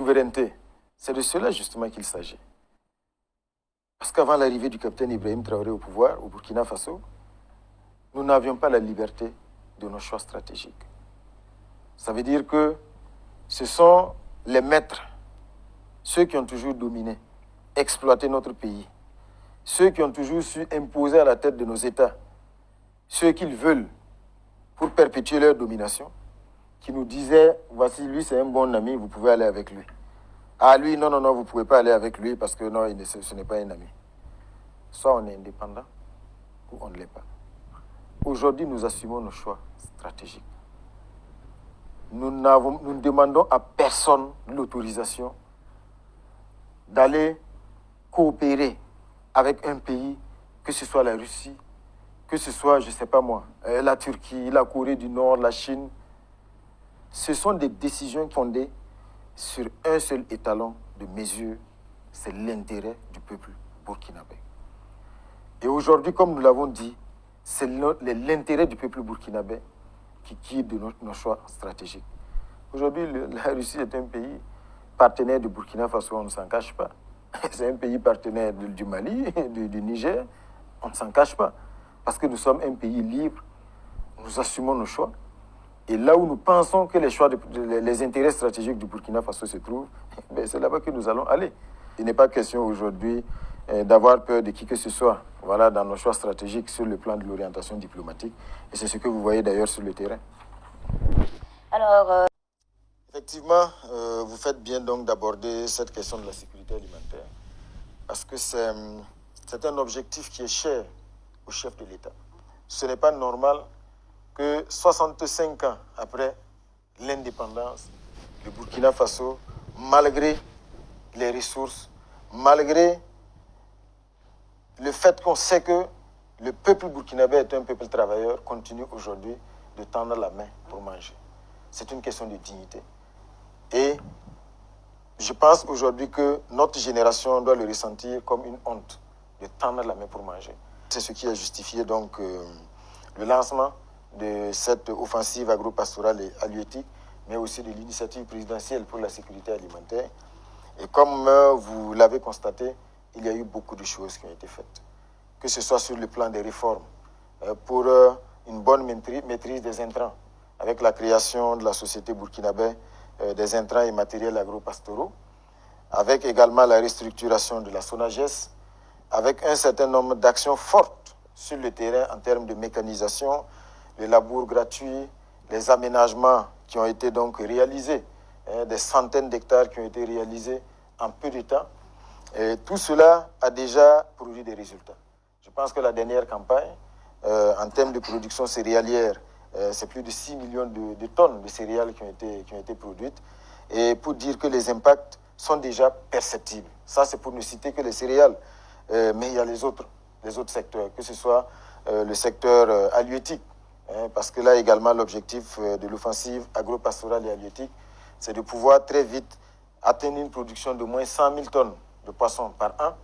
souveraineté. C'est de cela justement qu'il s'agit. Parce qu'avant l'arrivée du capitaine Ibrahim Traoré au pouvoir, au Burkina Faso, nous n'avions pas la liberté de nos choix stratégiques. Ça veut dire que ce sont les maîtres, ceux qui ont toujours dominé, exploité notre pays, ceux qui ont toujours su imposer à la tête de nos États ce qu'ils veulent pour perpétuer leur domination, qui nous disaient, voici lui c'est un bon ami, vous pouvez aller avec lui. Ah lui, non, non, non, vous ne pouvez pas aller avec lui parce que non, ce n'est pas un ami. Soit on est indépendant ou on ne l'est pas. Aujourd'hui, nous assumons nos choix stratégiques. Nous ne demandons à personne l'autorisation d'aller coopérer avec un pays, que ce soit la Russie, que ce soit, je ne sais pas moi, la Turquie, la Corée du Nord, la Chine. Ce sont des décisions fondées sur un seul étalon de mesure, c'est l'intérêt du peuple burkinabé. Et aujourd'hui, comme nous l'avons dit, c'est l'intérêt du peuple burkinabé qui guide nos choix stratégiques. Aujourd'hui, la Russie est un pays partenaire du Burkina Faso, on ne s'en cache pas. C'est un pays partenaire du Mali, du Niger, on ne s'en cache pas. Parce que nous sommes un pays libre, nous assumons nos choix. Et là où nous pensons que les intérêts stratégiques du Burkina Faso se trouvent, c'est là-bas que nous allons aller. Il n'est pas question aujourd'hui d'avoir peur de qui que ce soit, voilà, dans nos choix stratégiques sur le plan de l'orientation diplomatique. Et c'est ce que vous voyez d'ailleurs sur le terrain. Alors, effectivement, vous faites bien donc d'aborder cette question de la sécurité alimentaire, parce que c'est un objectif qui est cher au chef de l'État. Ce n'est pas normal que 65 ans après l'indépendance, le Burkina Faso, malgré les ressources, malgré le fait qu'on sait que le peuple burkinabé est un peuple travailleur, continue aujourd'hui de tendre la main pour manger. C'est une question de dignité. Et je pense aujourd'hui que notre génération doit le ressentir comme une honte de tendre la main pour manger. C'est ce qui a justifié donc le lancement de cette offensive agro-pastorale et halieutique, mais aussi de l'initiative présidentielle pour la sécurité alimentaire. Et comme vous l'avez constaté, il y a eu beaucoup de choses qui ont été faites. Que ce soit sur le plan des réformes, pour une bonne maîtrise des intrants, avec la création de la société burkinabé des intrants et matériels agro-pastoraux, avec également la restructuration de la SONAGES, avec un certain nombre d'actions fortes sur le terrain en termes de mécanisation, les labours gratuits, les aménagements qui ont été donc réalisés, des centaines d'hectares qui ont été réalisés en peu de temps. Et tout cela a déjà produit des résultats. Je pense que la dernière campagne, en termes de production céréalière, c'est plus de 6 millions de tonnes de céréales qui ont été produites. Et pour dire que les impacts sont déjà perceptibles. Ça, c'est pour ne citer que les céréales. Mais il y a les autres secteurs, que ce soit le secteur halieutique, parce que là également, l'objectif de l'offensive agro-pastorale et halieutique, c'est de pouvoir très vite atteindre une production de moins 100 000 tonnes de poissons par an,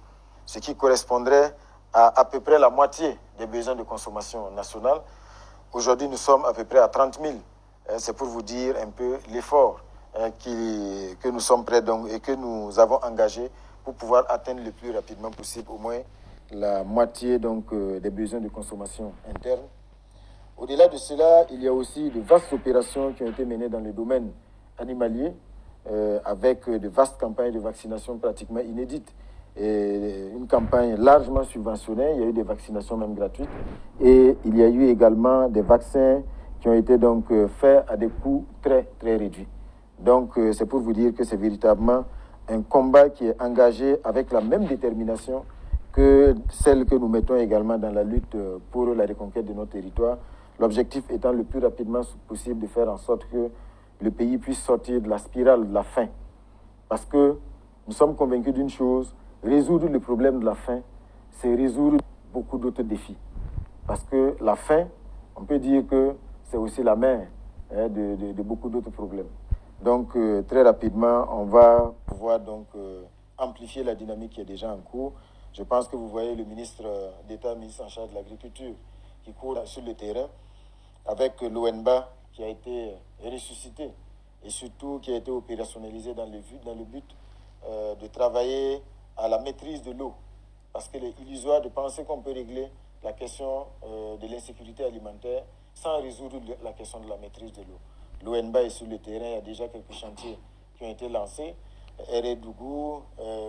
ce qui correspondrait à peu près la moitié des besoins de consommation nationale. Aujourd'hui, nous sommes à peu près à 30 000. C'est pour vous dire un peu l'effort que nous sommes prêts donc, et que nous avons engagé pour pouvoir atteindre le plus rapidement possible au moins la moitié donc, des besoins de consommation interne. Au-delà de cela, il y a aussi de vastes opérations qui ont été menées dans le domaine animalier, avec de vastes campagnes de vaccination pratiquement inédites. Et une campagne largement subventionnée, il y a eu des vaccinations même gratuites. Et il y a eu également des vaccins qui ont été donc faits à des coûts très, très réduits. Donc, c'est pour vous dire que c'est véritablement un combat qui est engagé avec la même détermination que celle que nous mettons également dans la lutte pour la reconquête de notre territoire. L'objectif étant le plus rapidement possible de faire en sorte que le pays puisse sortir de la spirale de la faim. Parce que nous sommes convaincus d'une chose, résoudre le problème de la faim, c'est résoudre beaucoup d'autres défis. Parce que la faim, on peut dire que c'est aussi la mère de beaucoup d'autres problèmes. Donc, très rapidement, on va pouvoir donc amplifier la dynamique qui est déjà en cours. Je pense que vous voyez le ministre d'État, ministre en charge de l'Agriculture, qui court sur le terrain, avec l'ONBA qui a été ressuscité et surtout qui a été opérationnalisé dans le but de travailler à la maîtrise de l'eau. Parce qu'il est illusoire de penser qu'on peut régler la question de l'insécurité alimentaire sans résoudre la question de la maîtrise de l'eau. L'ONBA est sur le terrain, il y a déjà quelques chantiers qui ont été lancés. Eredougou,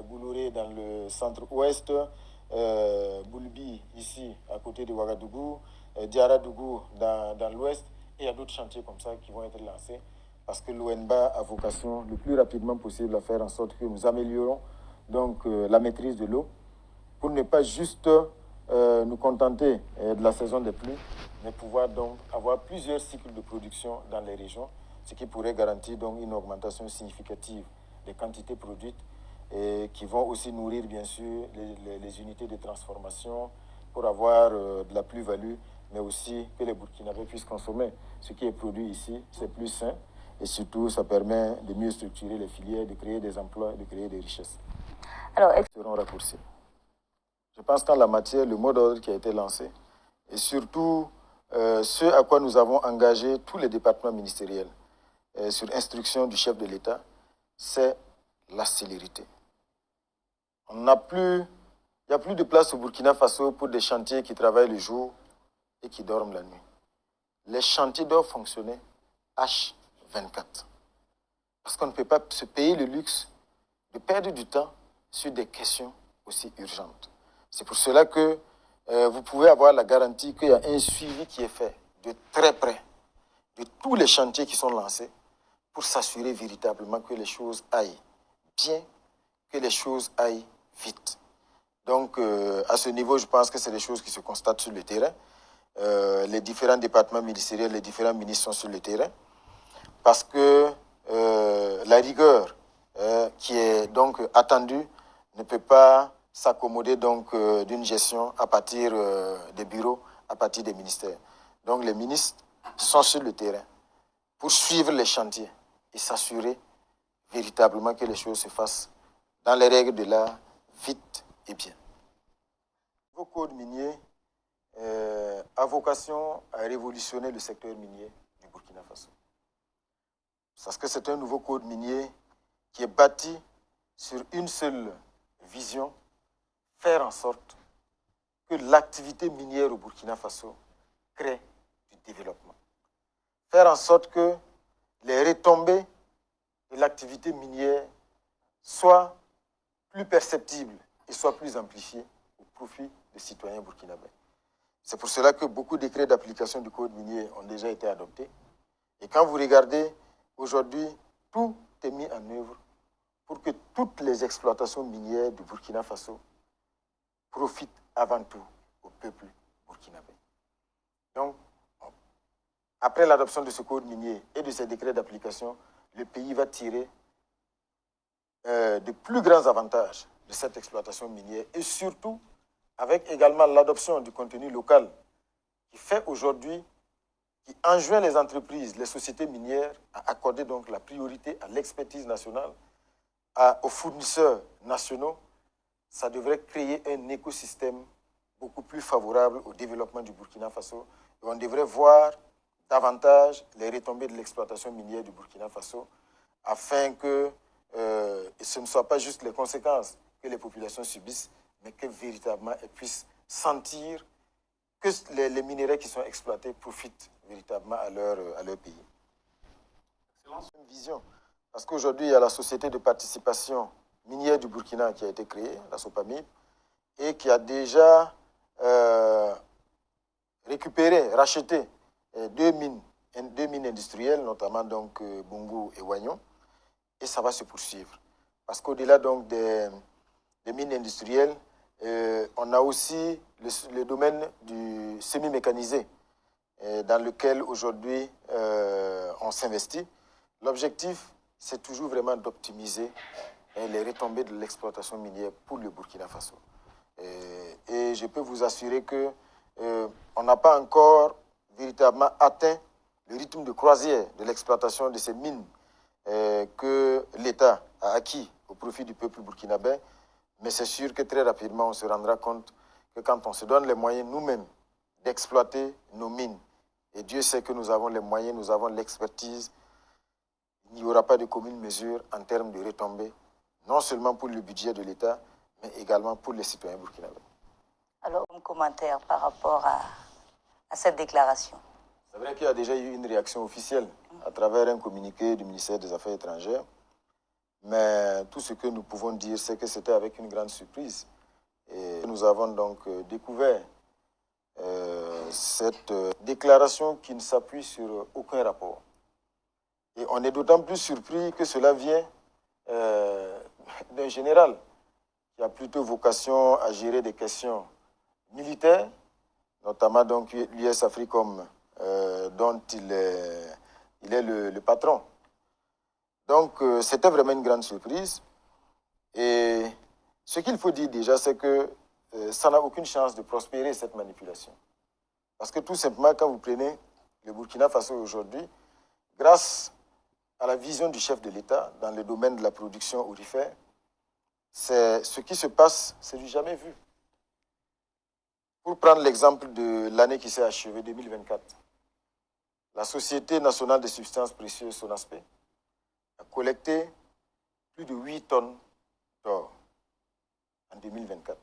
Goulouré dans le centre-ouest, Boulbi ici à côté de Ouagadougou, Diaradougou dans l'ouest, et il y a d'autres chantiers comme ça qui vont être lancés parce que l'ONBA a vocation le plus rapidement possible à faire en sorte que nous améliorons donc la maîtrise de l'eau pour ne pas juste nous contenter de la saison des pluies, mais pouvoir donc avoir plusieurs cycles de production dans les régions, ce qui pourrait garantir donc une augmentation significative des quantités produites et qui vont aussi nourrir bien sûr les unités de transformation pour avoir de la plus-value, mais aussi que les Burkinabés puissent consommer ce qui est produit ici, c'est plus sain et surtout ça permet de mieux structurer les filières, de créer des emplois, de créer des richesses. Alors, seront raccourcis. Je pense qu'en la matière, le mot d'ordre qui a été lancé et surtout ce à quoi nous avons engagé tous les départements ministériels sur instruction du chef de l'État, c'est la célérité. Il n'y a plus de place au Burkina Faso pour des chantiers qui travaillent le jour et qui dorment la nuit. Les chantiers doivent fonctionner H24. Parce qu'on ne peut pas se payer le luxe de perdre du temps sur des questions aussi urgentes. C'est pour cela que vous pouvez avoir la garantie qu'il y a un suivi qui est fait de très près de tous les chantiers qui sont lancés pour s'assurer véritablement que les choses aillent bien, que les choses aillent vite. Donc, à ce niveau, je pense que c'est des choses qui se constatent sur le terrain. Les différents départements ministériels, les différents ministres sont sur le terrain parce que la rigueur qui est donc attendue ne peut pas s'accommoder donc d'une gestion à partir des bureaux, à partir des ministères. Donc les ministres sont sur le terrain pour suivre les chantiers et s'assurer véritablement que les choses se fassent dans les règles de l'art, vite et bien. Le nouveau code minier a vocation à révolutionner le secteur minier du Burkina Faso. Parce que c'est un nouveau code minier qui est bâti sur une seule vision, faire en sorte que l'activité minière au Burkina Faso crée du développement. Faire en sorte que les retombées de l'activité minière soient plus perceptibles et soient plus amplifiées au profit des citoyens burkinabés. C'est pour cela que beaucoup de décrets d'application du code minier ont déjà été adoptés. Et quand vous regardez, aujourd'hui, tout est mis en œuvre pour que toutes les exploitations minières du Burkina Faso profitent avant tout au peuple burkinabé. Donc, après l'adoption de ce code minier et de ces décrets d'application, le pays va tirer de plus grands avantages de cette exploitation minière et surtout avec également l'adoption du contenu local qui fait aujourd'hui, qui enjoint les entreprises, les sociétés minières à accorder donc la priorité à l'expertise nationale, aux fournisseurs nationaux. Ça devrait créer un écosystème beaucoup plus favorable au développement du Burkina Faso. Et on devrait voir davantage les retombées de l'exploitation minière du Burkina Faso afin que ce ne soit pas juste les conséquences que les populations subissent, mais que véritablement elles puissent sentir que les minéraux qui sont exploités profitent véritablement à leur pays. C'est une vision. Parce qu'aujourd'hui, il y a la société de participation minière du Burkina qui a été créée, la SOPAMIB, et qui a déjà récupéré, racheté deux mines industrielles, notamment donc Bungu et Wagnon, et ça va se poursuivre. Parce qu'au-delà donc des mines industrielles, on a aussi le domaine du semi-mécanisé, dans lequel aujourd'hui on s'investit. L'objectif, c'est toujours vraiment d'optimiser les retombées de l'exploitation minière pour le Burkina Faso. Et je peux vous assurer que on n'a pas encore véritablement atteint le rythme de croisière de l'exploitation de ces mines que l'État a acquis au profit du peuple burkinabé. Mais c'est sûr que très rapidement, on se rendra compte que quand on se donne les moyens nous-mêmes d'exploiter nos mines, et Dieu sait que nous avons les moyens, nous avons l'expertise, il n'y aura pas de commune mesure en termes de retombées, non seulement pour le budget de l'État, mais également pour les citoyens burkinabés. Alors, un commentaire par rapport à cette déclaration. C'est vrai qu'il y a déjà eu une réaction officielle à travers un communiqué du ministère des Affaires étrangères, mais tout ce que nous pouvons dire, c'est que c'était avec une grande surprise. Et nous avons donc découvert cette déclaration qui ne s'appuie sur aucun rapport. Et on est d'autant plus surpris que cela vient d'un général qui a plutôt vocation à gérer des questions militaires, notamment donc l'US Africom, dont il est le patron. Donc, c'était vraiment une grande surprise. Et ce qu'il faut dire déjà, c'est que ça n'a aucune chance de prospérer, cette manipulation. Parce que tout simplement, quand vous prenez le Burkina Faso aujourd'hui, grâce à la vision du chef de l'État dans le domaine de la production aurifère, c'est ce qui se passe, c'est du jamais vu. Pour prendre l'exemple de l'année qui s'est achevée, 2024, la Société nationale des substances précieuses, SONASPE, a collecté plus de 8 tonnes d'or en 2024.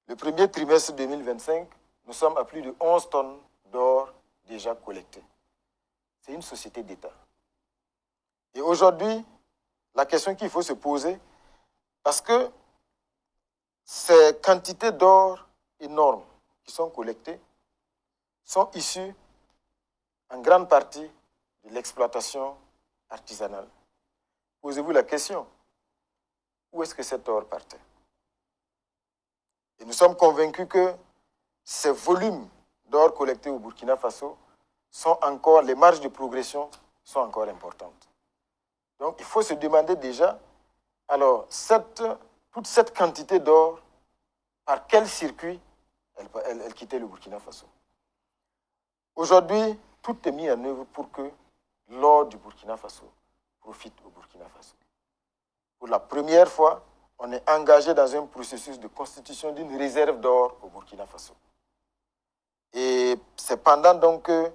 Le premier trimestre 2025, nous sommes à plus de 11 tonnes d'or déjà collectées. C'est une société d'État. Et aujourd'hui, la question qu'il faut se poser, parce que ces quantités d'or énormes qui sont collectées sont issues en grande partie de l'exploitation artisanale. Posez-vous la question, où est-ce que cet or partait? Et nous sommes convaincus que ces volumes d'or collectés au Burkina Faso sont encore, les marges de progression sont encore importantes. Donc il faut se demander déjà, alors toute cette quantité d'or, par quel circuit elle quittait le Burkina Faso? Aujourd'hui, tout est mis en œuvre pour que l'or du Burkina Faso profite au Burkina Faso. Pour la première fois, on est engagé dans un processus de constitution d'une réserve d'or au Burkina Faso. Et c'est pendant donc que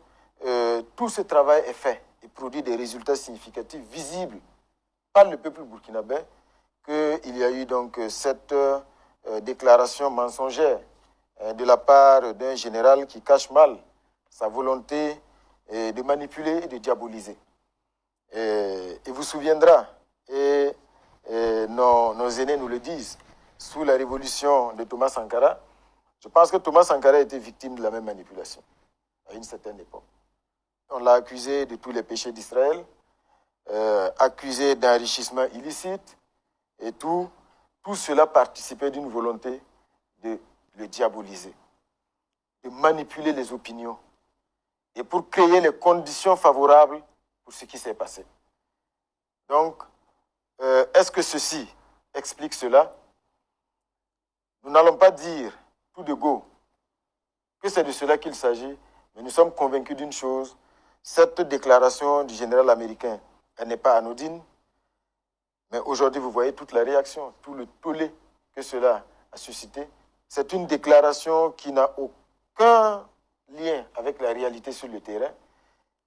tout ce travail est fait et produit des résultats significatifs visibles par le peuple burkinabé qu'il y a eu donc cette déclaration mensongère de la part d'un général qui cache mal sa volonté de manipuler et de diaboliser. Et vous souviendra, et nos aînés nous le disent, sous la révolution de Thomas Sankara, je pense que Thomas Sankara était victime de la même manipulation à une certaine époque. On l'a accusé de tous les péchés d'Israël, accusé d'enrichissement illicite, et tout cela participait d'une volonté de le diaboliser, de manipuler les opinions, et pour créer les conditions favorables pour ce qui s'est passé. Donc, est-ce que ceci explique cela? Nous n'allons pas dire tout de go que c'est de cela qu'il s'agit, mais nous sommes convaincus d'une chose, cette déclaration du général américain, elle n'est pas anodine, mais aujourd'hui, vous voyez toute la réaction, tout le tollé que cela a suscité. C'est une déclaration qui n'a aucun lien avec la réalité sur le terrain,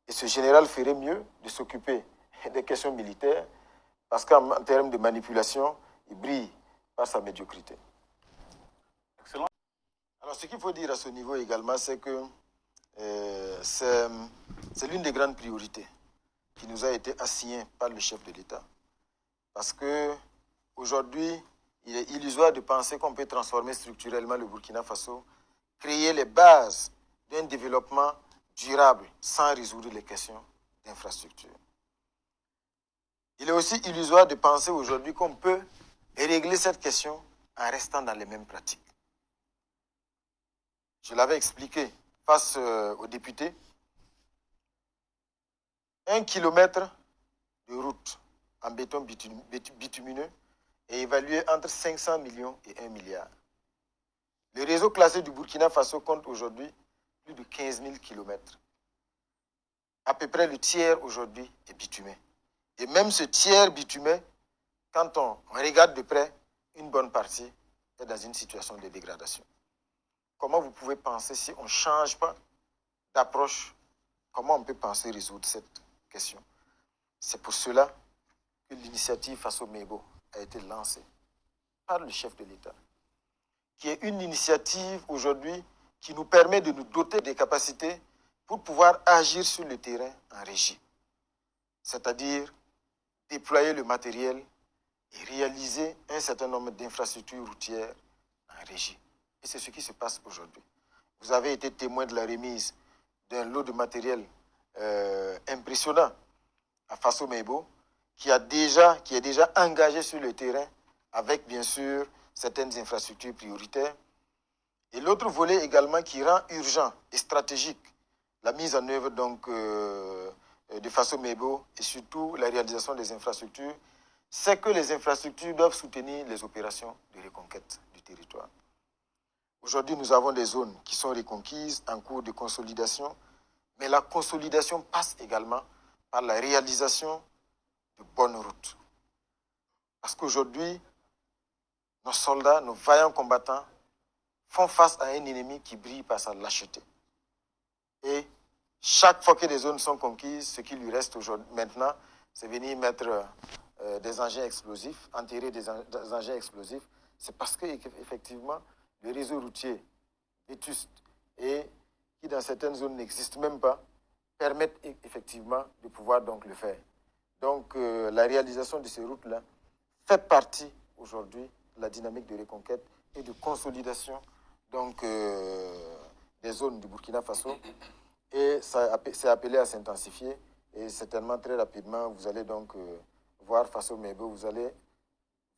et ce général ferait mieux de s'occuper des questions militaires, parce qu'en termes de manipulation, il brille par sa médiocrité. Excellent. Alors, ce qu'il faut dire à ce niveau également, c'est que c'est l'une des grandes priorités qui nous a été assignée par le chef de l'État. Parce qu'aujourd'hui, il est illusoire de penser qu'on peut transformer structurellement le Burkina Faso, créer les bases d'un développement durable sans résoudre les questions d'infrastructure. Il est aussi illusoire de penser aujourd'hui qu'on peut régler cette question en restant dans les mêmes pratiques. Je l'avais expliqué face aux députés. 1 kilomètre de route en béton bitumineux est évalué entre 500 millions et 1 milliard. Le réseau classé du Burkina Faso compte aujourd'hui plus de 15 000 kilomètres. À peu près le tiers aujourd'hui est bitumé. Et même ce tiers bitumé, quand on regarde de près, une bonne partie est dans une situation de dégradation. Comment vous pouvez penser, si on ne change pas d'approche, comment on peut penser résoudre cette question? C'est pour cela que l'initiative Faso Mebo a été lancée par le chef de l'État, qui est une initiative aujourd'hui qui nous permet de nous doter des capacités pour pouvoir agir sur le terrain en régie, c'est-à-dire déployer le matériel et réaliser un certain nombre d'infrastructures routières en régie. Et c'est ce qui se passe aujourd'hui. Vous avez été témoin de la remise d'un lot de matériel impressionnant à Faso Mebo, qui est déjà engagé sur le terrain avec, bien sûr, certaines infrastructures prioritaires. Et l'autre volet également qui rend urgent et stratégique la mise en œuvre donc, de Faso Mebo et surtout la réalisation des infrastructures, c'est que les infrastructures doivent soutenir les opérations de reconquête du territoire. Aujourd'hui, nous avons des zones qui sont reconquises en cours de consolidation, mais la consolidation passe également par la réalisation de bonnes routes. Parce qu'aujourd'hui, nos soldats, nos vaillants combattants font face à un ennemi qui brille par sa lâcheté. Et chaque fois que les zones sont conquises, ce qui lui reste maintenant, c'est venir mettre des engins explosifs, enterrer des engins explosifs. C'est parce qu'effectivement, le réseau routier vétuste et qui dans certaines zones n'existe même pas, permettent effectivement de pouvoir donc le faire. Donc la réalisation de ces routes-là fait partie aujourd'hui de la dynamique de reconquête et de consolidation donc, des zones du Burkina Faso. Et c'est appelé à s'intensifier. Et certainement très rapidement, vous allez donc voir Faso Mebo, vous allez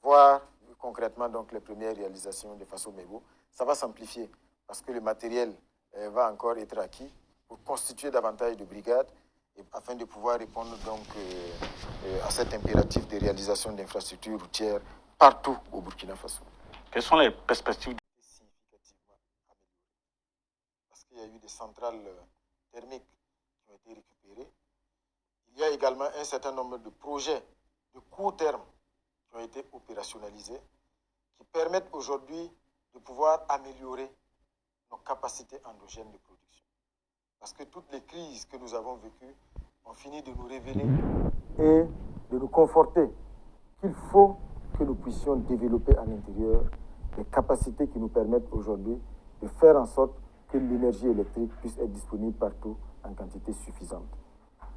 voir concrètement donc, les premières réalisations de Faso Mebo. Ça va s'amplifier parce que le matériel va encore être acquis pour constituer davantage de brigades et afin de pouvoir répondre donc, à cet impératif de réalisation d'infrastructures routières partout au Burkina Faso. Quelles sont les perspectives Significativement améliorées parce qu'il y a eu des centrales thermiques qui ont été récupérées. Il y a également un certain nombre de projets de court terme qui ont été opérationnalisés qui permettent aujourd'hui de pouvoir améliorer nos capacités endogènes de production. Parce que toutes les crises que nous avons vécues ont fini de nous révéler et de nous conforter qu'il faut que nous puissions développer à l'intérieur des capacités qui nous permettent aujourd'hui de faire en sorte que l'énergie électrique puisse être disponible partout en quantité suffisante.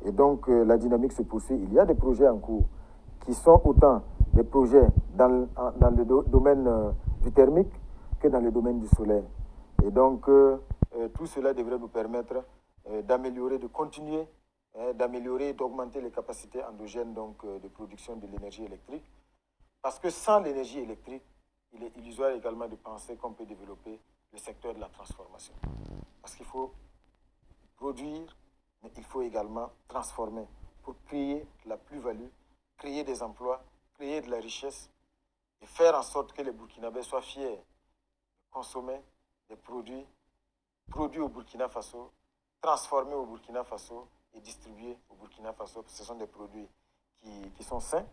Et donc la dynamique se poursuit. Il y a des projets en cours qui sont autant des projets dans le domaine du thermique que dans le domaine du solaire. Et donc tout cela devrait nous permettre d'améliorer, de continuer, d'améliorer et d'augmenter les capacités endogènes donc, de production de l'énergie électrique. Parce que sans l'énergie électrique, il est illusoire également de penser qu'on peut développer le secteur de la transformation. Parce qu'il faut produire, mais il faut également transformer pour créer de la plus-value, créer des emplois, créer de la richesse et faire en sorte que les Burkinabés soient fiers de consommer des produits au Burkina Faso, transformés au Burkina Faso et distribués au Burkina Faso. Ce sont des produits qui sont sains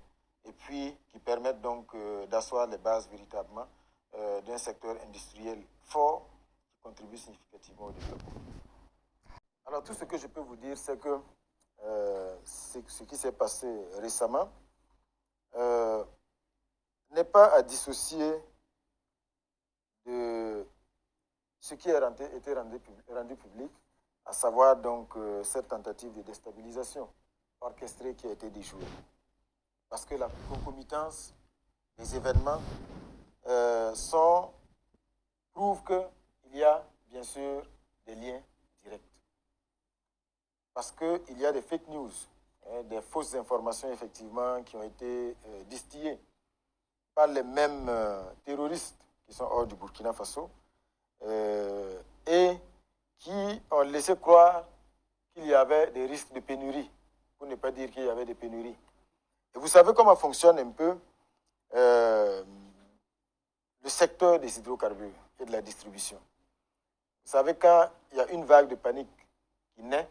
et puis qui permettent donc d'asseoir les bases véritablement d'un secteur industriel fort qui contribue significativement au développement. Alors tout ce que je peux vous dire, c'est que ce qui s'est passé récemment n'est pas à dissocier de ce qui a été rendu public, à savoir donc cette tentative de déstabilisation orchestrée qui a été déjouée. Parce que la concomitance des événements prouve qu'il y a bien sûr des liens directs. Parce qu'il y a des fake news, des fausses informations effectivement qui ont été distillées par les mêmes terroristes qui sont hors du Burkina Faso et qui ont laissé croire qu'il y avait des risques de pénurie, pour ne pas dire qu'il y avait des pénuries. Et vous savez comment fonctionne un peu le secteur des hydrocarbures et de la distribution. Vous savez, quand il y a une vague de panique qui naît,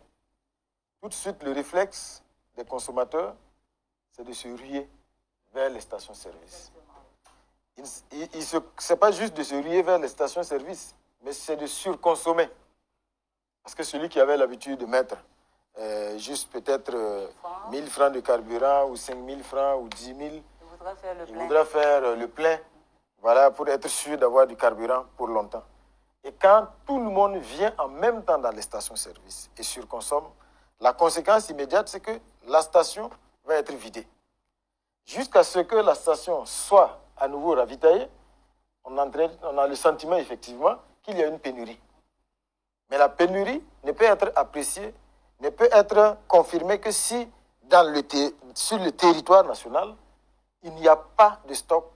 tout de suite le réflexe des consommateurs, c'est de se ruer vers les stations-service. Ce n'est pas juste de se ruer vers les stations-service, mais c'est de surconsommer. Parce que celui qui avait l'habitude de mettre juste peut-être 1000 francs de carburant ou 5000 francs ou 10 000. Il voudra faire le plein. Il voudra faire le plein, voilà, pour être sûr d'avoir du carburant pour longtemps. Et quand tout le monde vient en même temps dans les stations-service et surconsomme, la conséquence immédiate, c'est que la station va être vidée. Jusqu'à ce que la station soit à nouveau ravitaillée, on a le sentiment effectivement qu'il y a une pénurie. Mais la pénurie ne peut être appréciée, ne peut être confirmée que si sur le territoire national, il n'y a pas de stock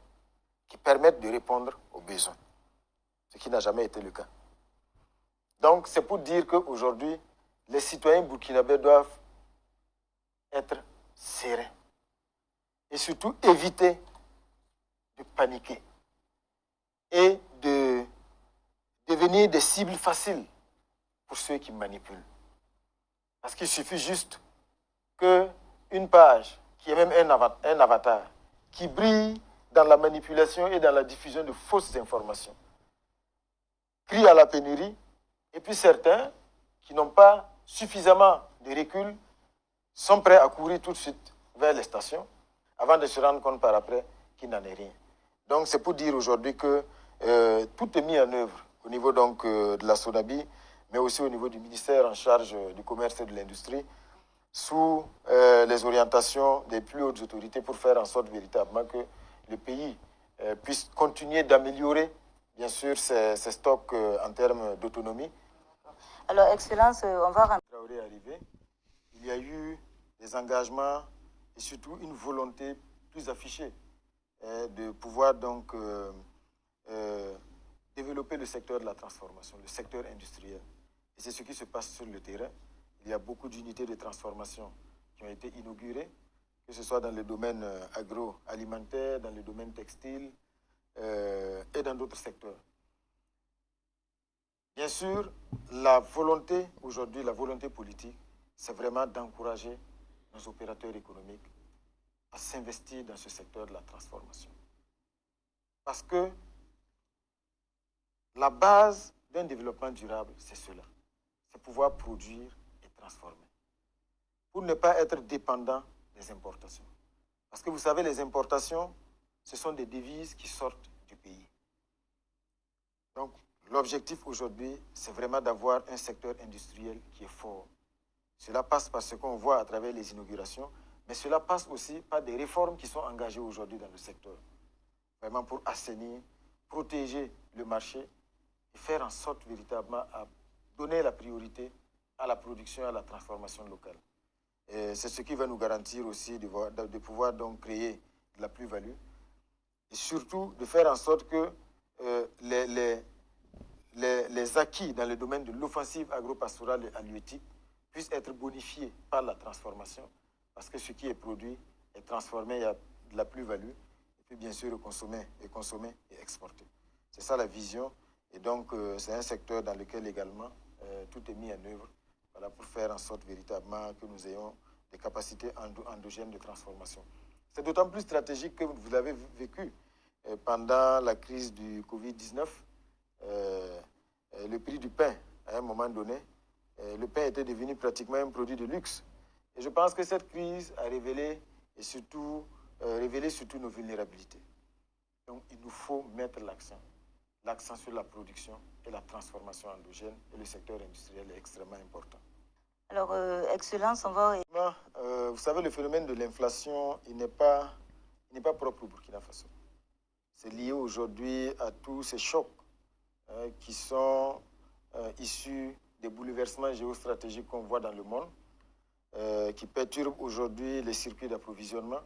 qui permette de répondre aux besoins, ce qui n'a jamais été le cas. Donc, c'est pour dire qu'aujourd'hui, les citoyens burkinabés doivent être sereins et surtout éviter de paniquer et de devenir des cibles faciles pour ceux qui manipulent. Parce qu'il suffit juste qu'une page, qui est même un avatar, qui brille dans la manipulation et dans la diffusion de fausses informations, crie à la pénurie, et puis certains qui n'ont pas suffisamment de recul sont prêts à courir tout de suite vers les stations avant de se rendre compte par après qu'il n'en est rien. Donc c'est pour dire aujourd'hui que tout est mis en œuvre au niveau donc, de la SONABI, mais aussi au niveau du ministère en charge du commerce et de l'industrie, sous les orientations des plus hautes autorités pour faire en sorte véritablement que le pays puisse continuer d'améliorer, bien sûr, ses stocks en termes d'autonomie. Alors, Excellence, on va rentrer. Traoré est arrivé, il y a eu des engagements et surtout une volonté plus affichée de pouvoir donc développer le secteur de la transformation, le secteur industriel. Et c'est ce qui se passe sur le terrain. Il y a beaucoup d'unités de transformation qui ont été inaugurées, que ce soit dans le domaine agroalimentaire, dans le domaine textile et dans d'autres secteurs. Bien sûr, la volonté aujourd'hui, la volonté politique, c'est vraiment d'encourager nos opérateurs économiques à s'investir dans ce secteur de la transformation. Parce que la base d'un développement durable, c'est cela. C'est pouvoir produire et transformer. Pour ne pas être dépendant des importations. Parce que vous savez, les importations, ce sont des devises qui sortent du pays. Donc, l'objectif aujourd'hui, c'est vraiment d'avoir un secteur industriel qui est fort. Cela passe par ce qu'on voit à travers les inaugurations, mais cela passe aussi par des réformes qui sont engagées aujourd'hui dans le secteur. Vraiment pour assainir, protéger le marché et faire en sorte véritablement à donner la priorité à la production et à la transformation locale. C'est ce qui va nous garantir aussi de pouvoir donc créer de la plus-value et surtout de faire en sorte que les acquis dans le domaine de l'offensive agro-pastorale et halieutique puissent être bonifiés par la transformation parce que ce qui est produit est transformé, il y a de la plus-value et puis bien sûr consommé et exporté. C'est ça la vision et donc c'est un secteur dans lequel également tout est mis en œuvre pour faire en sorte véritablement que nous ayons des capacités endogènes de transformation. C'est d'autant plus stratégique que vous l'avez vécu pendant la crise du Covid-19. Le prix du pain, à un moment donné, le pain était devenu pratiquement un produit de luxe. Et je pense que cette crise a révélé surtout nos vulnérabilités. Donc il nous faut mettre l'accent sur la production et la transformation endogène, et le secteur industriel est extrêmement important. Alors, Excellence, on va... Vous savez, le phénomène de l'inflation, il n'est pas propre au Burkina Faso. C'est lié aujourd'hui à tous ces chocs qui sont issus des bouleversements géostratégiques qu'on voit dans le monde, qui perturbent aujourd'hui les circuits d'approvisionnement,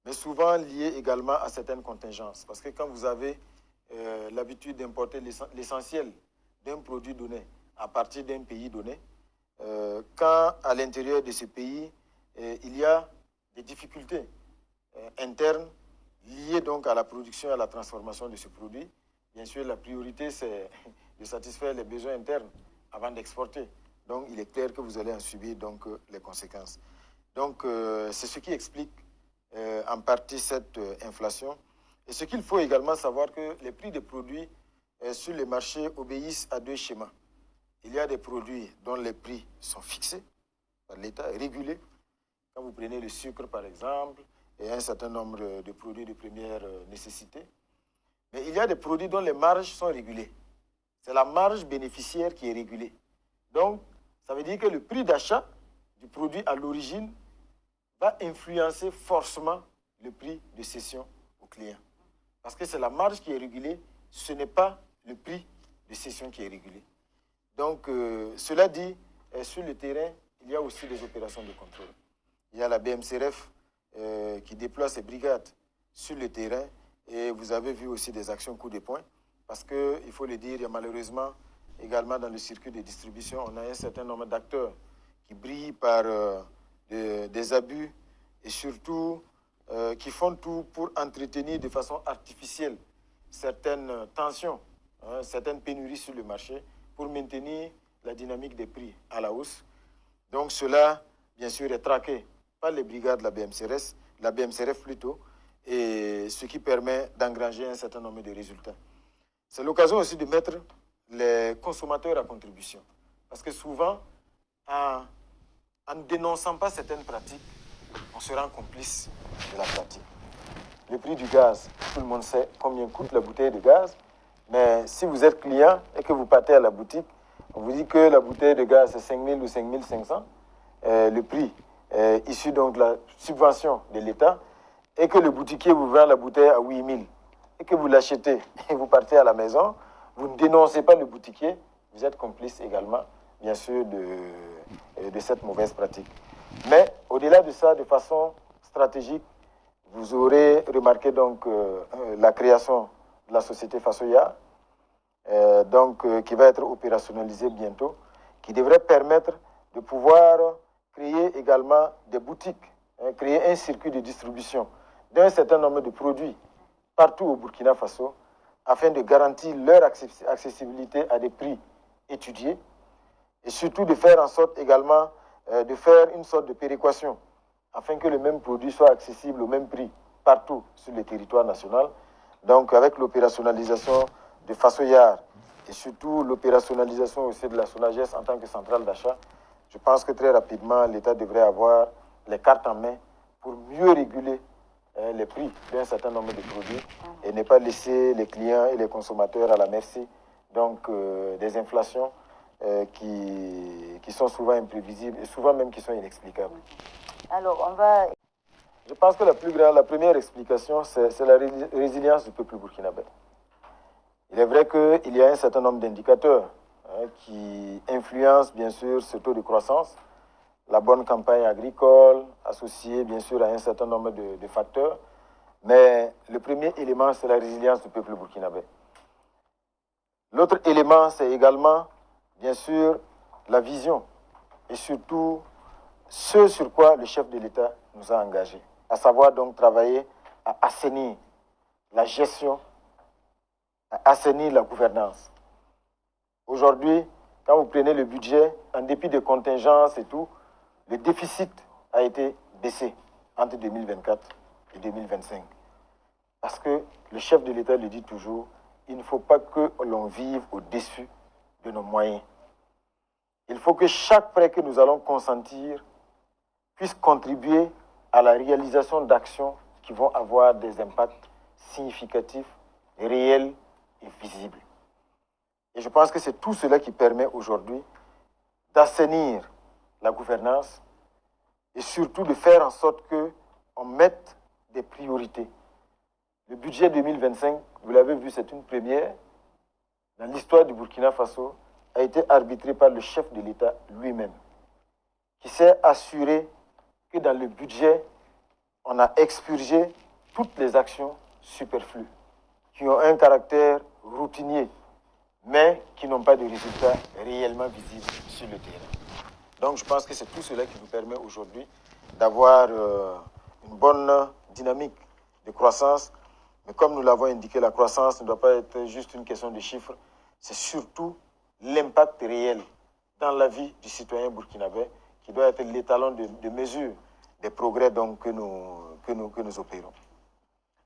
mais souvent liés également à certaines contingences. Parce que quand vous avez l'habitude d'importer l'essentiel d'un produit donné à partir d'un pays donné, quand à l'intérieur de ce pays, il y a des difficultés internes liées donc à la production et à la transformation de ce produit, bien sûr, la priorité, c'est de satisfaire les besoins internes avant d'exporter. Donc, il est clair que vous allez en subir donc, les conséquences. Donc, c'est ce qui explique en partie cette inflation. Et ce qu'il faut également savoir, que les prix des produits sur les marchés obéissent à deux schémas. Il y a des produits dont les prix sont fixés par l'État, régulés. Quand vous prenez le sucre, par exemple, et un certain nombre de produits de première nécessité. Mais il y a des produits dont les marges sont régulées. C'est la marge bénéficiaire qui est régulée. Donc, ça veut dire que le prix d'achat du produit à l'origine va influencer forcément le prix de cession au client. Parce que c'est la marge qui est régulée, ce n'est pas le prix de cession qui est régulé. Donc, cela dit, sur le terrain, il y a aussi des opérations de contrôle. Il y a la BMCRF qui déploie ses brigades sur le terrain et vous avez vu aussi des actions coup de poing parce qu'il faut le dire, il y a malheureusement également dans le circuit de distribution, on a un certain nombre d'acteurs qui brillent par des abus et surtout qui font tout pour entretenir de façon artificielle certaines tensions, certaines pénuries sur le marché pour maintenir la dynamique des prix à la hausse. Donc cela, bien sûr, est traqué par les brigades de la BMCRF plutôt, et ce qui permet d'engranger un certain nombre de résultats. C'est l'occasion aussi de mettre les consommateurs à contribution. Parce que souvent, en ne dénonçant pas certaines pratiques, on se rend complice de la pratique. Le prix du gaz, tout le monde sait combien coûte la bouteille de gaz, mais si vous êtes client et que vous partez à la boutique, on vous dit que la bouteille de gaz c'est 5 000 ou 5 500, le prix issu donc de la subvention de l'État, et que le boutiquier vous vend la bouteille à 8 000, et que vous l'achetez et vous partez à la maison, vous ne dénoncez pas le boutiquier, vous êtes complice également, bien sûr, de cette mauvaise pratique. Mais au-delà de ça, de façon stratégique, vous aurez remarqué donc la création de la société Fasoya, qui va être opérationnalisée bientôt, qui devrait permettre de pouvoir créer également des boutiques, créer un circuit de distribution d'un certain nombre de produits partout au Burkina Faso, afin de garantir leur accessibilité à des prix étudiés, et surtout de faire en sorte également de faire une sorte de péréquation, afin que le même produit soit accessible au même prix partout sur le territoire national. Donc avec l'opérationnalisation de Fasoyar et surtout l'opérationnalisation aussi de la Sonagès en tant que centrale d'achat, je pense que très rapidement l'État devrait avoir les cartes en main pour mieux réguler les prix d'un certain nombre de produits et ne pas laisser les clients et les consommateurs à la merci donc, des inflations qui sont souvent imprévisibles et souvent même qui sont inexplicables. Alors, on va... Je pense que la première explication, c'est la résilience du peuple burkinabé. Il est vrai qu'il y a un certain nombre d'indicateurs qui influencent bien sûr ce taux de croissance, la bonne campagne agricole, associée bien sûr à un certain nombre de facteurs. Mais le premier élément, c'est la résilience du peuple burkinabé. L'autre élément, c'est également, bien sûr, la vision et surtout ce sur quoi le chef de l'État nous a engagés, à savoir donc travailler à assainir la gestion, à assainir la gouvernance. Aujourd'hui, quand vous prenez le budget, en dépit des contingences et tout, le déficit a été baissé entre 2024 et 2025. Parce que le chef de l'État le dit toujours, il ne faut pas que l'on vive au-dessus de nos moyens. Il faut que chaque prêt que nous allons consentir puisse contribuer à la réalisation d'actions qui vont avoir des impacts significatifs, réels et visibles. Et je pense que c'est tout cela qui permet aujourd'hui d'assainir la gouvernance et surtout de faire en sorte qu'on mette des priorités. Le budget 2025, vous l'avez vu, c'est une première. Dans l'histoire du Burkina Faso, a été arbitré par le chef de l'État lui-même, qui s'est assuré que dans le budget, on a expurgé toutes les actions superflues, qui ont un caractère routinier, mais qui n'ont pas de résultats réellement visibles sur le terrain. Donc je pense que c'est tout cela qui nous permet aujourd'hui d'avoir une bonne dynamique de croissance. Mais comme nous l'avons indiqué, la croissance ne doit pas être juste une question de chiffres, c'est surtout l'impact réel dans la vie du citoyen burkinabé qui doit être l'étalon de mesure des progrès donc, que nous opérons.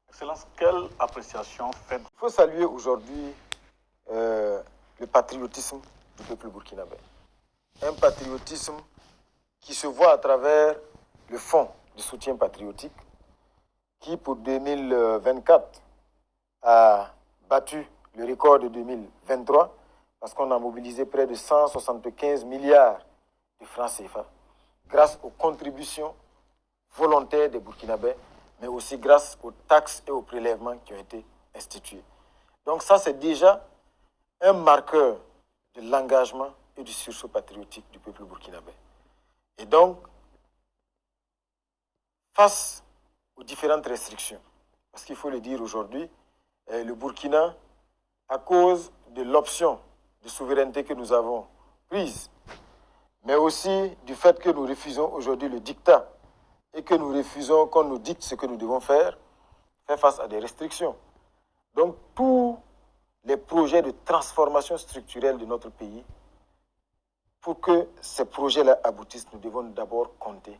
Excellence, quelle appréciation faites? Il faut saluer aujourd'hui le patriotisme du peuple burkinabé. Un patriotisme qui se voit à travers le fonds de soutien patriotique, qui pour 2024 a battu le record de 2023, parce qu'on a mobilisé près de 175 milliards de francs CFA, grâce aux contributions volontaires des Burkinabés, mais aussi grâce aux taxes et aux prélèvements qui ont été institués. Donc ça, c'est déjà un marqueur de l'engagement et du sursaut patriotique du peuple burkinabé. Et donc, face aux différentes restrictions, parce qu'il faut le dire aujourd'hui, le Burkina, à cause de l'option de souveraineté que nous avons prise, mais aussi du fait que nous refusons aujourd'hui le dictat et que nous refusons qu'on nous dicte ce que nous devons faire, fait face à des restrictions. Donc, tous les projets de transformation structurelle de notre pays, pour que ces projets-là aboutissent, nous devons d'abord compter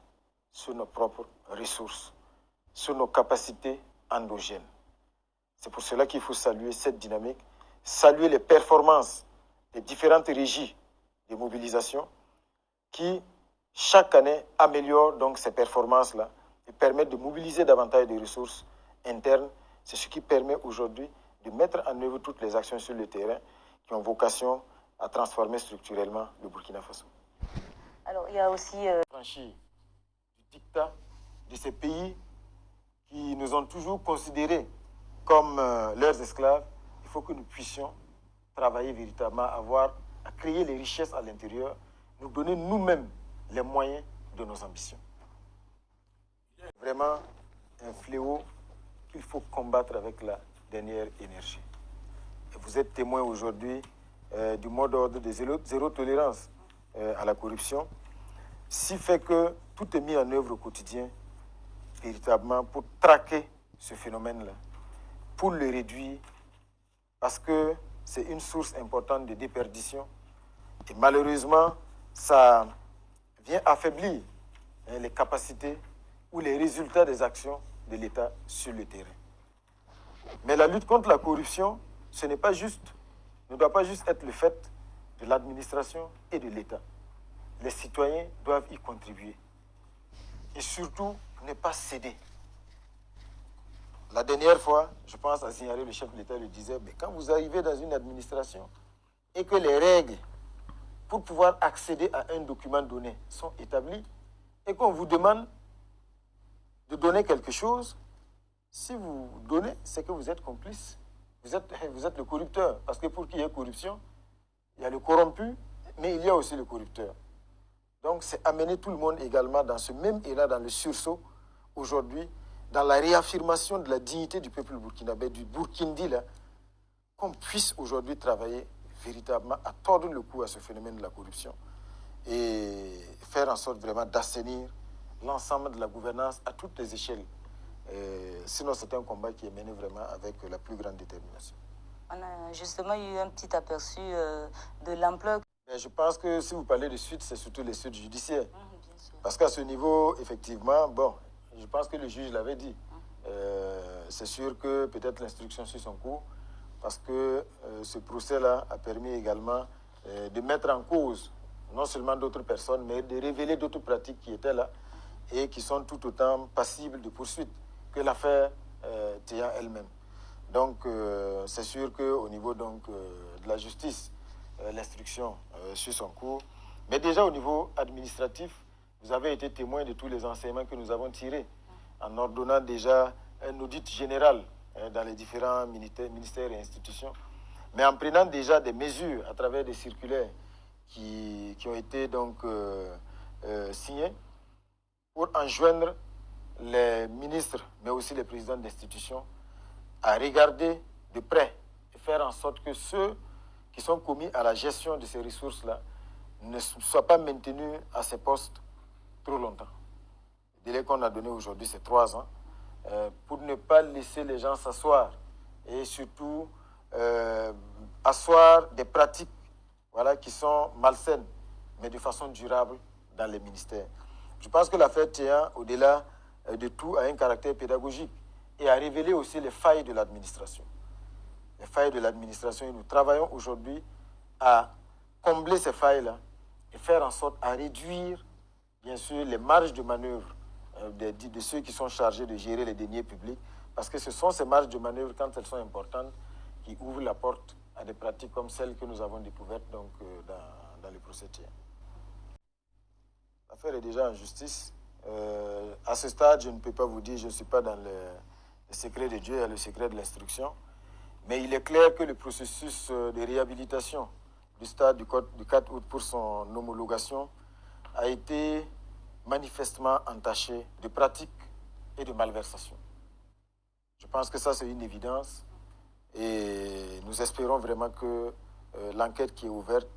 sur nos propres ressources, sur nos capacités endogènes. C'est pour cela qu'il faut saluer cette dynamique, saluer les performances des différentes régies de mobilisation qui, chaque année, améliorent donc ces performances-là et permettent de mobiliser davantage de ressources internes. C'est ce qui permet aujourd'hui de mettre en œuvre toutes les actions sur le terrain qui ont vocation à transformer structurellement le Burkina Faso. Alors, il y a aussi... Franchir du dictat de ces pays qui nous ont toujours considérés comme leurs esclaves, il faut que nous puissions travailler véritablement, à créer les richesses à l'intérieur, nous donner nous-mêmes les moyens de nos ambitions. Vraiment un fléau qu'il faut combattre avec la dernière énergie. Et vous êtes témoin aujourd'hui du mot d'ordre de zéro tolérance à la corruption, si fait que tout est mis en œuvre au quotidien, véritablement, pour traquer ce phénomène-là, pour le réduire, parce que c'est une source importante de déperdition. Et malheureusement, ça vient affaiblir les capacités ou les résultats des actions de l'État sur le terrain. Mais la lutte contre la corruption, ce n'est pas juste, ne doit pas juste être le fait de l'administration et de l'État. Les citoyens doivent y contribuer. Et surtout, ne pas céder. La dernière fois, je pense à signaler, le chef de l'État le disait, mais quand vous arrivez dans une administration et que les règles pour pouvoir accéder à un document donné sont établies et qu'on vous demande de donner quelque chose, si vous donnez, c'est que vous êtes complice. Vous êtes le corrupteur. Parce que pour qu'il y ait corruption, il y a le corrompu, mais il y a aussi le corrupteur. Donc c'est amener tout le monde également dans ce même élan, dans le sursaut, aujourd'hui, dans la réaffirmation de la dignité du peuple burkinabé, du Burkindi, là, qu'on puisse aujourd'hui travailler véritablement à tordre le cou à ce phénomène de la corruption et faire en sorte vraiment d'assainir l'ensemble de la gouvernance à toutes les échelles. Sinon, c'est un combat qui est mené vraiment avec la plus grande détermination. On a justement eu un petit aperçu de l'ampleur. Mais je pense que si vous parlez de suite, c'est surtout les suites judiciaires. Bien sûr. Parce qu'à ce niveau, effectivement, bon, je pense que le juge l'avait dit. C'est sûr que peut-être l'instruction suit son cours, parce que ce procès-là a permis également de mettre en cause non seulement d'autres personnes, mais de révéler d'autres pratiques qui étaient là et qui sont tout autant passibles de poursuite que l'affaire Théa elle-même. Donc, c'est sûr qu'au niveau donc, de la justice, l'instruction suit son cours. Mais déjà au niveau administratif, vous avez été témoin de tous les enseignements que nous avons tirés en ordonnant déjà un audit général dans les différents ministères et institutions, mais en prenant déjà des mesures à travers des circulaires qui ont été donc signées pour enjoindre les ministres, mais aussi les présidents d'institutions, à regarder de près et faire en sorte que ceux qui sont commis à la gestion de ces ressources-là ne soient pas maintenus à ces postes trop longtemps. Le délai qu'on a donné aujourd'hui, c'est 3 ans, pour ne pas laisser les gens s'asseoir et surtout asseoir des pratiques voilà, qui sont malsaines, mais de façon durable dans les ministères. Je pense que l'affaire Théa, au-delà de tout, a un caractère pédagogique et a révélé aussi les failles de l'administration. Les failles de l'administration, et nous travaillons aujourd'hui à combler ces failles-là et faire en sorte à réduire bien sûr, les marges de manœuvre de ceux qui sont chargés de gérer les deniers publics, parce que ce sont ces marges de manœuvre, quand elles sont importantes, qui ouvrent la porte à des pratiques comme celles que nous avons découvertes donc, dans les procédures. L'affaire est déjà en justice. À ce stade, je ne peux pas vous dire, je ne suis pas dans le secret de Dieu et le secret de l'instruction, mais il est clair que le processus de réhabilitation du stade du 4 août pour son homologation a été manifestement entaché de pratiques et de malversations. Je pense que ça, c'est une évidence et nous espérons vraiment que l'enquête qui est ouverte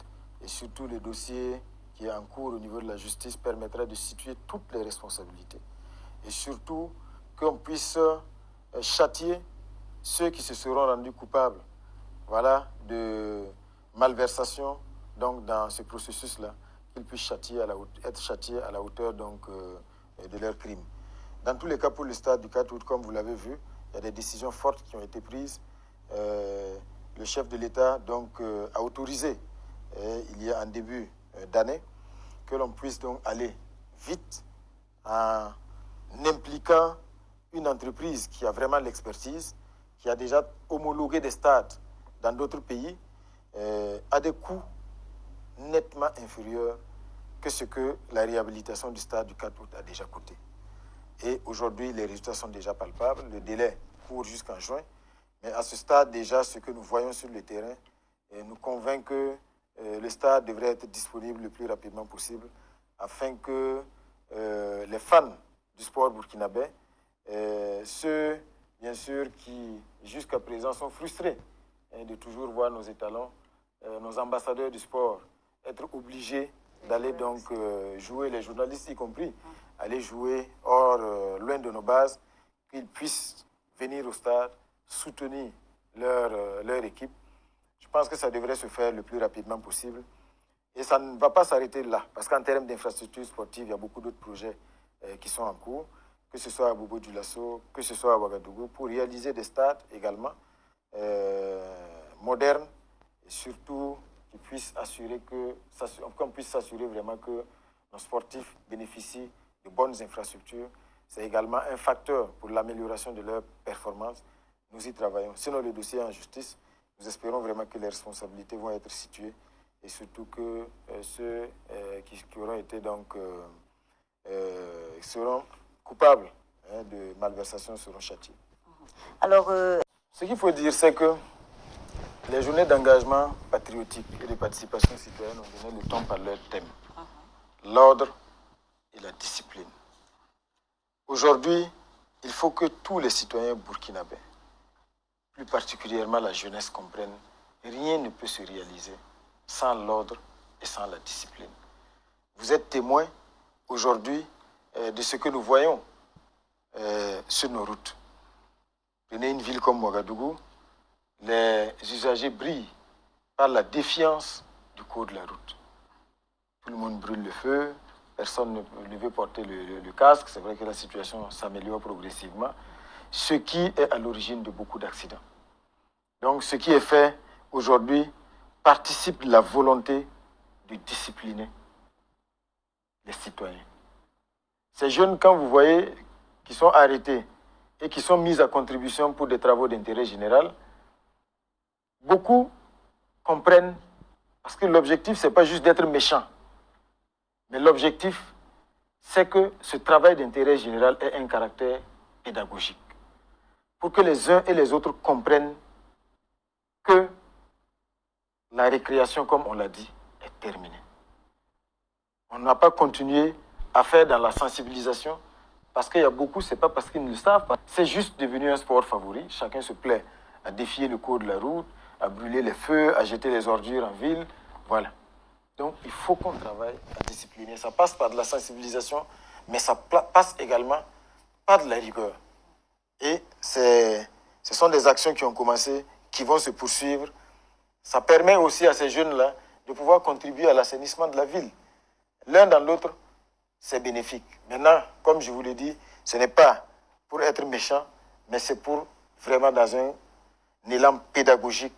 et surtout le dossier qui est en cours au niveau de la justice permettra de situer toutes les responsabilités et surtout qu'on puisse châtier ceux qui se seront rendus coupables, voilà, de malversation donc dans ce processus-là, qu'ils puissent être châtiés à la hauteur donc, de leurs crimes. Dans tous les cas, pour le stade du 4 août, comme vous l'avez vu, il y a des décisions fortes qui ont été prises. Le chef de l'État donc, a autorisé, il y a un début d'année, que l'on puisse donc aller vite en impliquant une entreprise qui a vraiment l'expertise, qui a déjà homologué des stades dans d'autres pays, à des coûts nettement inférieurs que ce que la réhabilitation du stade du 4 août a déjà coûté. Et aujourd'hui, les résultats sont déjà palpables. Le délai court jusqu'en juin. Mais à ce stade, déjà, ce que nous voyons sur le terrain nous convainc que le stade devrait être disponible le plus rapidement possible afin que les fans du sport burkinabé, ceux, bien sûr, qui jusqu'à présent sont frustrés de toujours voir nos étalons, nos ambassadeurs du sport, être obligés d'aller donc jouer, les journalistes y compris, aller jouer hors, loin de nos bases, qu'ils puissent venir au stade, soutenir leur équipe. Je pense que ça devrait se faire le plus rapidement possible. Et ça ne va pas s'arrêter là, parce qu'en termes d'infrastructures sportives, il y a beaucoup d'autres projets qui sont en cours, que ce soit à Bobo-Dioulasso, que ce soit à Ouagadougou, pour réaliser des stades également modernes, et surtout qu'on puisse s'assurer vraiment que nos sportifs bénéficient de bonnes infrastructures. C'est également un facteur pour l'amélioration de leur performance. Nous y travaillons. Sinon, le dossier est en justice. Nous espérons vraiment que les responsabilités vont être situées et surtout que ceux qui auront été donc seront coupables de malversation seront châtiés. Alors, ce qu'il faut dire, c'est que les journées d'engagement patriotique et de participation citoyenne ont donné le temps par leur thème. L'ordre et la discipline. Aujourd'hui, il faut que tous les citoyens burkinabés, plus particulièrement la jeunesse, comprennent que rien ne peut se réaliser sans l'ordre et sans la discipline. Vous êtes témoins aujourd'hui de ce que nous voyons sur nos routes. Prenez une ville comme Ouagadougou, les usagers brillent par la défiance du code de la route. Tout le monde brûle le feu, personne ne veut porter le casque. C'est vrai que la situation s'améliore progressivement, ce qui est à l'origine de beaucoup d'accidents. Donc ce qui est fait aujourd'hui participe de la volonté de discipliner les citoyens. Ces jeunes, quand vous voyez, qui sont arrêtés et qui sont mis à contribution pour des travaux d'intérêt général, beaucoup comprennent, parce que l'objectif, ce n'est pas juste d'être méchant, mais l'objectif, c'est que ce travail d'intérêt général ait un caractère pédagogique, pour que les uns et les autres comprennent que la récréation, comme on l'a dit, est terminée. On n'a pas continué à faire dans la sensibilisation, parce qu'il y a beaucoup, ce n'est pas parce qu'ils ne le savent pas, c'est juste devenu un sport favori. Chacun se plaît à défier le code de la route, à brûler les feux, à jeter les ordures en ville. Voilà. Donc, il faut qu'on travaille à discipliner. Ça passe par de la sensibilisation, mais ça passe également par de la rigueur. Et ce sont des actions qui ont commencé, qui vont se poursuivre. Ça permet aussi à ces jeunes-là de pouvoir contribuer à l'assainissement de la ville. L'un dans l'autre, c'est bénéfique. Maintenant, comme je vous l'ai dit, ce n'est pas pour être méchant, mais c'est pour vraiment, dans un élan pédagogique,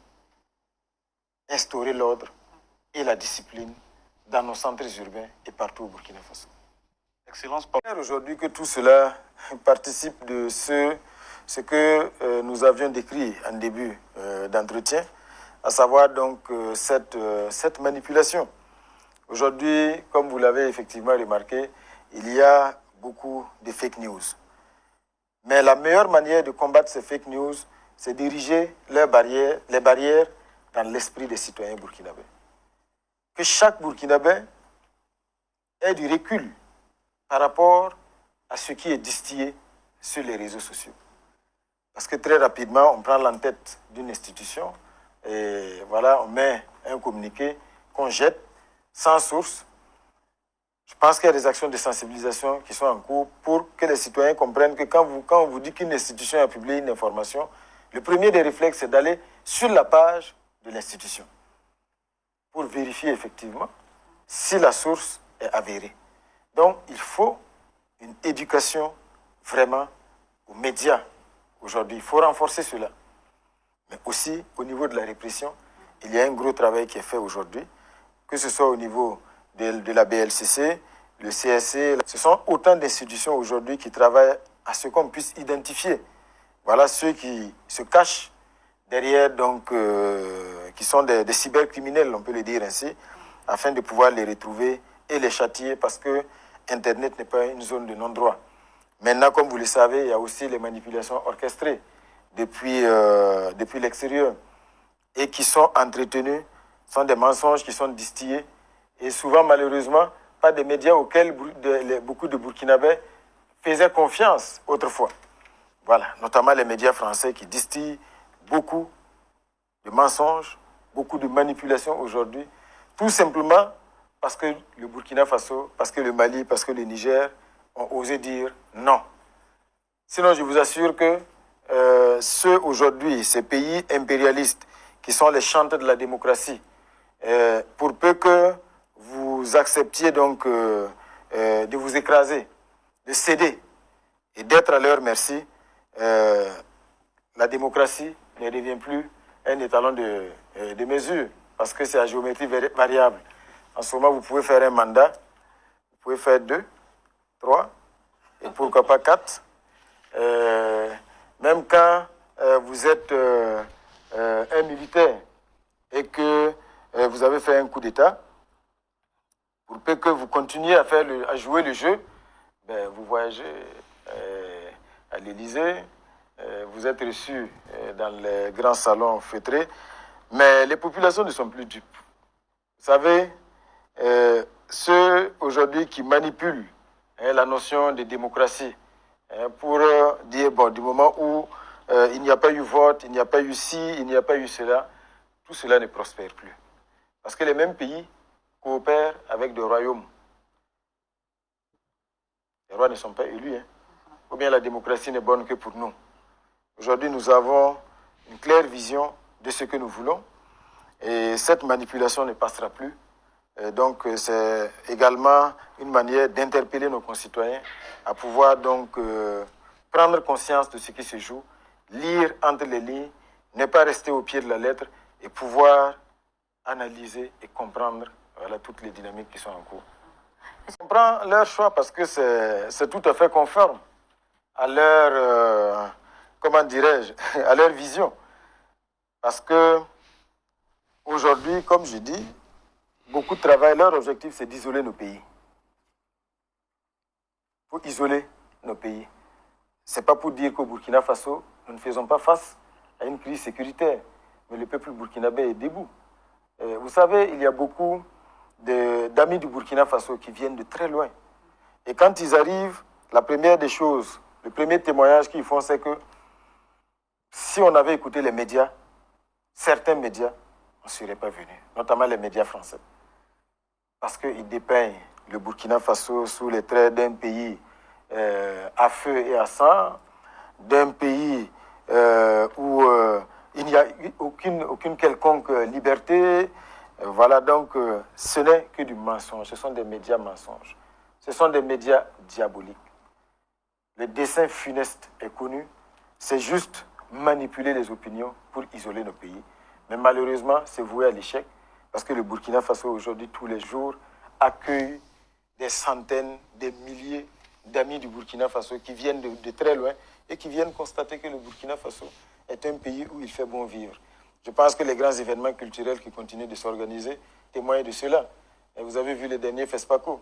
instaurer l'ordre et la discipline dans nos centres urbains et partout au Burkina Faso. Excellence. Aujourd'hui que tout cela participe de ce que nous avions décrit en début d'entretien, à savoir donc cette manipulation. Aujourd'hui, comme vous l'avez effectivement remarqué, il y a beaucoup de fake news. Mais la meilleure manière de combattre ces fake news, c'est d'ériger les barrières dans l'esprit des citoyens burkinabés. Que chaque Burkinabé ait du recul par rapport à ce qui est distillé sur les réseaux sociaux. Parce que très rapidement, on prend l'entête d'une institution et voilà, on met un communiqué qu'on jette sans source. Je pense qu'il y a des actions de sensibilisation qui sont en cours pour que les citoyens comprennent que quand on vous dit qu'une institution a publié une information, le premier des réflexes, c'est d'aller sur la page de l'institution pour vérifier effectivement si la source est avérée. Donc, il faut une éducation vraiment aux médias aujourd'hui. Il faut renforcer cela. Mais aussi, au niveau de la répression, il y a un gros travail qui est fait aujourd'hui, que ce soit au niveau de la BLCC, le CSC. Ce sont autant d'institutions aujourd'hui qui travaillent à ce qu'on puisse identifier. Voilà ceux qui se cachent derrière, donc, qui sont des cybercriminels, on peut le dire ainsi, afin de pouvoir les retrouver et les châtier parce que Internet n'est pas une zone de non-droit. Maintenant, comme vous le savez, il y a aussi les manipulations orchestrées depuis l'extérieur et qui sont entretenues, sont des mensonges qui sont distillés et souvent, malheureusement, pas des médias auxquels beaucoup de Burkinabés faisaient confiance autrefois. Voilà, notamment les médias français qui distillent beaucoup de mensonges, beaucoup de manipulations aujourd'hui, tout simplement parce que le Burkina Faso, parce que le Mali, parce que le Niger ont osé dire non. Sinon, je vous assure que ceux aujourd'hui, ces pays impérialistes qui sont les chanteurs de la démocratie, pour peu que vous acceptiez donc de vous écraser, de céder et d'être à leur merci, la démocratie ne devient plus un étalon de mesure parce que c'est à géométrie variable. En ce moment, vous pouvez faire un mandat, vous pouvez faire 2, 3, et pourquoi pas 4. Même quand vous êtes un militaire et que vous avez fait un coup d'État, pour peu que vous continuiez à jouer le jeu, ben, vous voyagez à l'Élysée, vous êtes reçus dans les grands salons feutrés, mais les populations ne sont plus dupes. Vous savez, ceux aujourd'hui qui manipulent la notion de démocratie pour dire, bon, du moment où il n'y a pas eu vote, il n'y a pas eu ci, il n'y a pas eu cela, tout cela ne prospère plus. Parce que les mêmes pays coopèrent avec des royaumes. Les rois ne sont pas élus, hein. Ou bien la démocratie n'est bonne que pour nous. Aujourd'hui, nous avons une claire vision de ce que nous voulons et cette manipulation ne passera plus. Donc, c'est également une manière d'interpeller nos concitoyens à pouvoir donc prendre conscience de ce qui se joue, lire entre les lignes, ne pas rester au pied de la lettre et pouvoir analyser et comprendre voilà, toutes les dynamiques qui sont en cours. Je comprends leur choix parce que c'est tout à fait conforme à leur, comment dirais-je, à leur vision. Parce que aujourd'hui, comme je dis, beaucoup de travail, leur objectif c'est d'isoler nos pays. Il faut isoler nos pays. Ce n'est pas pour dire qu'au Burkina Faso, nous ne faisons pas face à une crise sécuritaire, mais le peuple burkinabé est debout. Vous savez, il y a beaucoup d'amis du Burkina Faso qui viennent de très loin. Et quand ils arrivent, la première des choses, le premier témoignage qu'ils font, c'est que si on avait écouté les médias, certains médias, on ne serait pas venus, notamment les médias français. Parce qu'ils dépeignent le Burkina Faso sous les traits d'un pays à feu et à sang, d'un pays où il n'y a aucune quelconque liberté. Voilà, donc ce n'est que du mensonge, ce sont des médias mensonges, ce sont des médias diaboliques. Le dessein funeste est connu, c'est juste manipuler les opinions pour isoler nos pays. Mais malheureusement, c'est voué à l'échec, parce que le Burkina Faso aujourd'hui, tous les jours, accueille des centaines, des milliers d'amis du Burkina Faso qui viennent de très loin et qui viennent constater que le Burkina Faso est un pays où il fait bon vivre. Je pense que les grands événements culturels qui continuent de s'organiser témoignent de cela. Et vous avez vu le dernier FESPACO,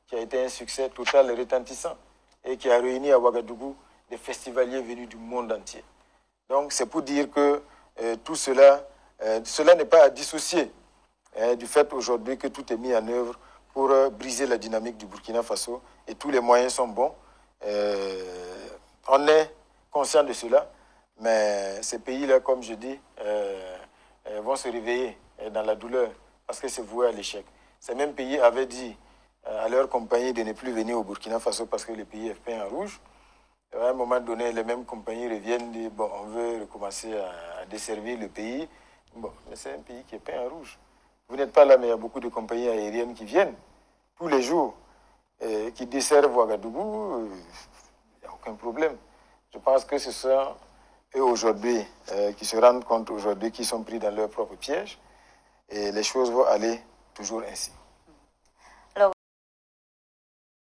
qui a été un succès total et retentissant et qui a réuni à Ouagadougou des festivaliers venus du monde entier. Donc c'est pour dire que tout cela, cela n'est pas à dissocier du fait aujourd'hui que tout est mis en œuvre pour briser la dynamique du Burkina Faso et tous les moyens sont bons. On est conscient de cela, mais ces pays-là, comme je dis, vont se réveiller dans la douleur parce que c'est voué à l'échec. Ces mêmes pays avaient dit à leur compagnie de ne plus venir au Burkina Faso parce que le pays est peint en rouge. Et à un moment donné, les mêmes compagnies reviennent dire bon, on veut recommencer à desservir le pays. Bon, mais c'est un pays qui est peint en rouge. Vous n'êtes pas là, mais il y a beaucoup de compagnies aériennes qui viennent tous les jours, qui desservent Ouagadougou. Il n'y a aucun problème. Je pense que ce sont eux aujourd'hui qui se rendent compte aujourd'hui qu'ils sont pris dans leur propre piège et les choses vont aller toujours ainsi.